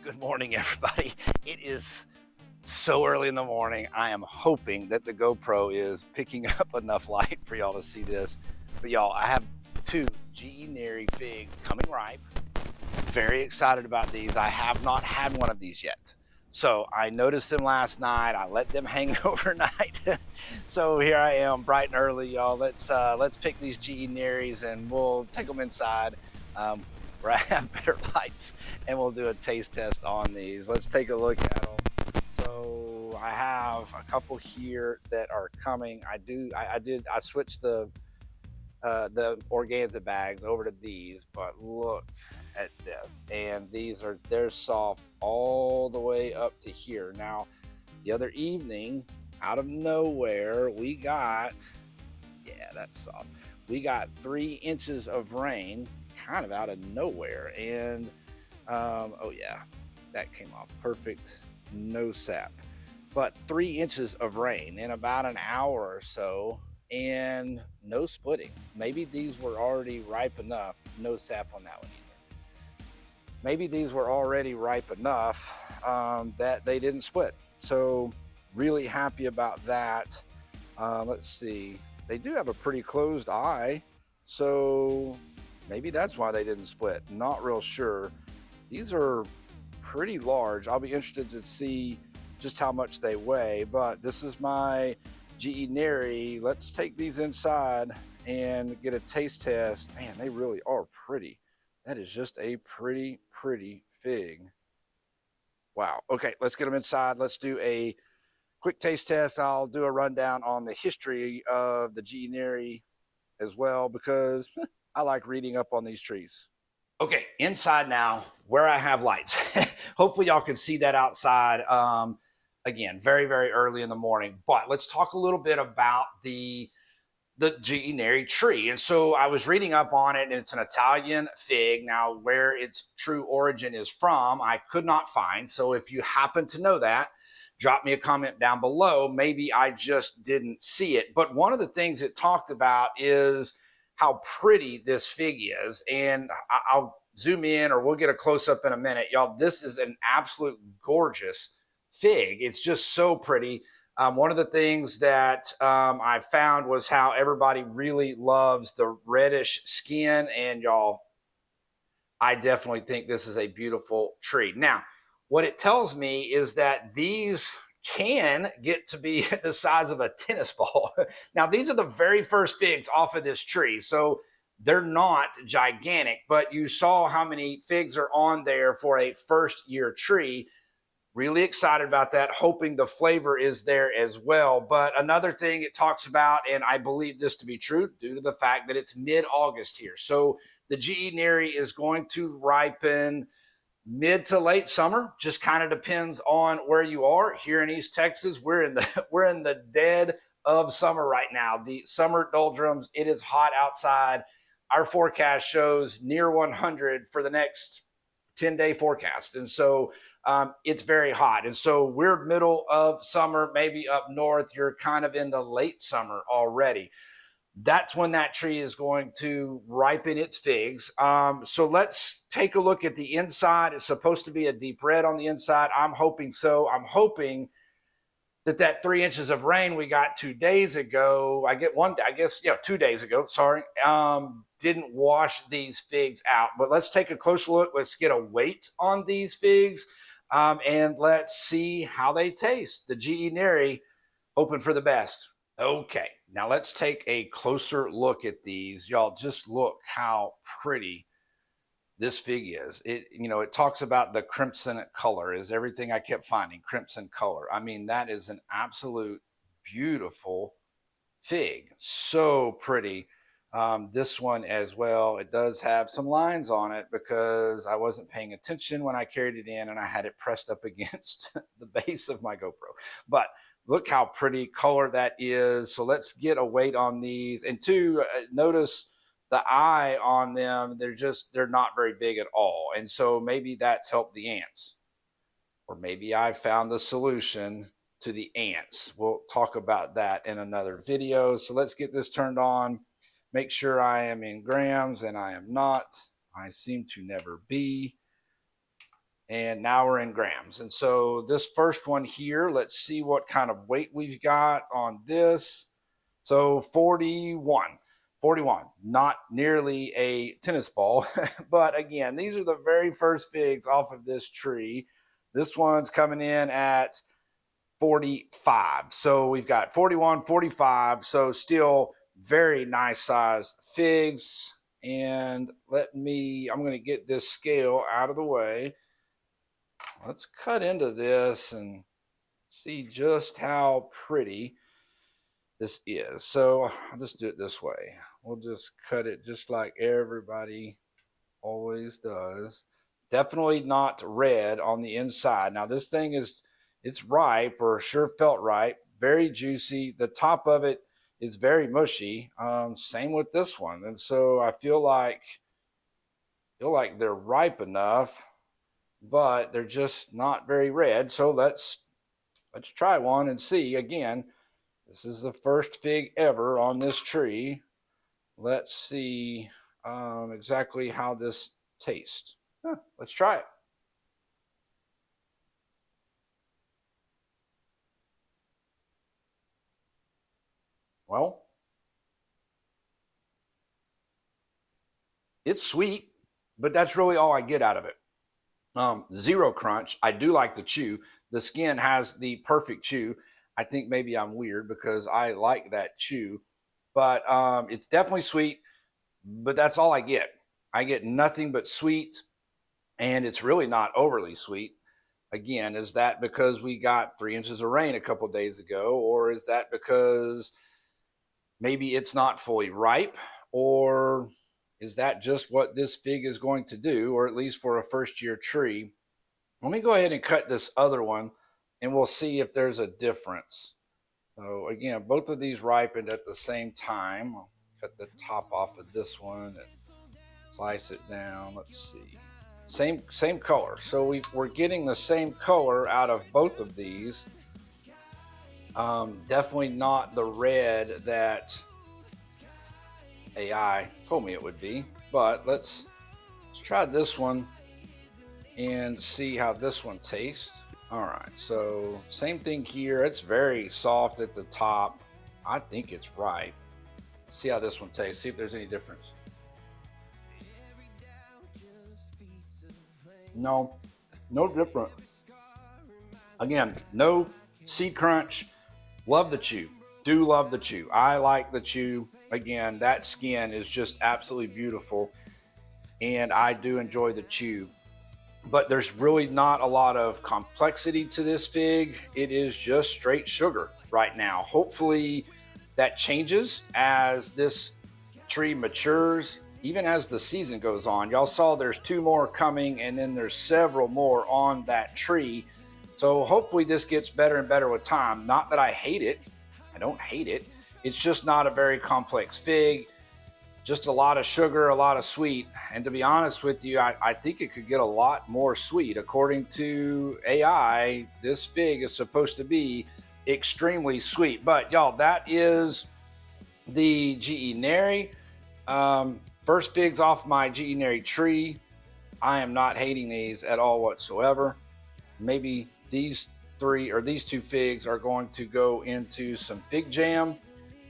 Good morning, everybody. It is so early in the morning. I am hoping that the GoPro is picking up enough light for y'all to see this. But y'all, I have two GE Neri figs coming ripe. Very excited about these. I have not had one of these yet. So I noticed them last night. I let them hang overnight. So here I am, bright and early, y'all. Let's pick these GE Neris and we'll take them inside. Where I have better lights, and we'll do a taste test on these. Let's take a look at them. So I have a couple here that are coming. I switched the organza bags over to these, but look at this. And they're soft all the way up to here. Now, the other evening, out of nowhere, we got, yeah, that's soft. We got 3 inches of rain kind of out of nowhere, and oh yeah, that came off perfect, no sap. But 3 inches of rain in about an hour or so, and no splitting. Maybe these were already ripe enough. No sap on that one either. Maybe these were already ripe enough that they didn't split. So really happy about that. Let's see, they do have a pretty closed eye, so maybe that's why they didn't split. Not real sure. These are pretty large. I'll be interested to see just how much they weigh, but this is my GE Neri. Let's take these inside and get a taste test. Man, they really are pretty. That is just a pretty fig. Wow. Okay, let's get them inside. Let's do a quick taste test. I'll do a rundown on the history of the GE Neri as well, because I like reading up on these trees. Okay, inside now, where I have lights. Hopefully y'all can see that outside. Again, very early in the morning. But let's talk a little bit about the GE Neri tree. And so I was reading up on it, and it's an Italian fig. Now, where its true origin is from, I could not find. So if you happen to know that, drop me a comment down below. Maybe I just didn't see it. But one of the things it talked about is how pretty this fig is. And I'll zoom in, or we'll get a close-up in a minute. Y'all, this is an absolute gorgeous fig. It's just so pretty. One of the things that I found was how everybody really loves the reddish skin. And y'all, I definitely think this is a beautiful tree. Now, what it tells me is that these can get to be the size of a tennis ball. Now, these are the very first figs off of this tree, so they're not gigantic, but you saw how many figs are on there for a first-year tree. Really excited about that, hoping the flavor is there as well. But another thing it talks about, and I believe this to be true due to the fact that it's mid-August here. So the GE Neri is going to ripen mid to late summer. Just kind of depends on where you are. Here in East Texas, we're in the dead of summer right now. The summer doldrums. It is hot outside. Our forecast shows near 100 for the next 10-day forecast. And so it's very hot. And so we're middle of summer, maybe up north, you're kind of in the late summer already. That's when that tree is going to ripen its figs. So let's take a look at the inside. It's supposed to be a deep red on the inside. I'm hoping so. I'm hoping that 3 inches of rain we got 2 days ago, 2 days ago, sorry, didn't wash these figs out. But let's take a closer look. Let's get a weight on these figs, and let's see how they taste. The GE Neri, hoping for the best. Okay, now let's take a closer look at these. Y'all, just look how pretty this fig is. It talks about the crimson color is everything I kept finding, crimson color. I mean, that is an absolute beautiful fig. So pretty. This one as well, it does have some lines on it because I wasn't paying attention when I carried it in and I had it pressed up against the base of my GoPro. But look how pretty color that is. So let's get a weight on these. And two, notice the eye on them. They're not very big at all. And so maybe that's helped the ants. Or maybe I found the solution to the ants. We'll talk about that in another video. So let's get this turned on. Make sure I am in grams, and I am not. I seem to never be. And now we're in grams. And so this first one here, let's see what kind of weight we've got on this. So 41, not nearly a tennis ball. But again, these are the very first figs off of this tree. This one's coming in at 45. So we've got 41, 45. So still very nice sized figs. And I'm going to get this scale out of the way. Let's cut into this and see just how pretty this is. So I'll just do it this way. We'll just cut it just like everybody always does. Definitely not red on the inside. Now this thing it's ripe, or sure felt ripe, very juicy. The top of it is very mushy. Same with this one. And so I feel like they're ripe enough, but they're just not very red. So let's try one and see. Again, this is the first fig ever on this tree. Let's see exactly how this tastes. Let's try it. Well, it's sweet, but that's really all I get out of it. Zero crunch. I do like the chew. The skin has the perfect chew. I think maybe I'm weird because I like that chew, but it's definitely sweet, but that's all I get. I get nothing but sweet, and it's really not overly sweet. Again, is that because we got 3 inches of rain a couple of days ago, or is that because maybe it's not fully ripe, or is that just what this fig is going to do, or at least for a first year tree? Let me go ahead and cut this other one and we'll see if there's a difference. So again, both of these ripened at the same time. I'll cut the top off of this one and slice it down. Let's see. Same color. So we're getting the same color out of both of these. Definitely not the red that AI told me it would be, but let's try this one and see how this one tastes. All right, so same thing here. It's very soft at the top. I think it's ripe. Let's see how this one tastes, see if there's any difference. No different. Again, no seed crunch. Love the chew. Do love the chew. I like the chew. Again, that skin is just absolutely beautiful, and I do enjoy the chew. But there's really not a lot of complexity to this fig. It is just straight sugar right now. Hopefully that changes as this tree matures, even as the season goes on. Y'all saw there's 2 more coming, and then there's several more on that tree. So hopefully this gets better and better with time. Not that I hate it. I don't hate it. It's just not a very complex fig. Just a lot of sugar, a lot of sweet. And to be honest with you, I think it could get a lot more sweet. According to AI, this fig is supposed to be extremely sweet. But y'all, that is the GE Neri. First figs off my GE Neri tree. I am not hating these at all whatsoever. Maybe these 2 figs are going to go into some fig jam.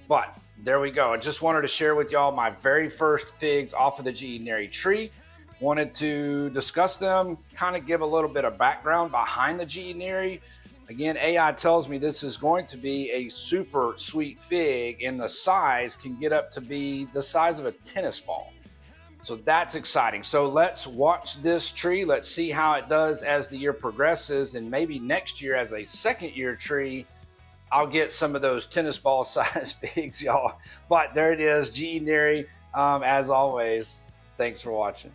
But there we go. I just wanted to share with y'all my very first figs off of the GE Neri tree. Wanted to discuss them, kind of give a little bit of background behind the GE Neri. Again, AI tells me this is going to be a super sweet fig, and the size can get up to be the size of a tennis ball. So that's exciting. So let's watch this tree. Let's see how it does as the year progresses, and maybe next year as a second year tree, I'll get some of those tennis ball size figs, y'all. But there it is, GE Neri. As always, thanks for watching.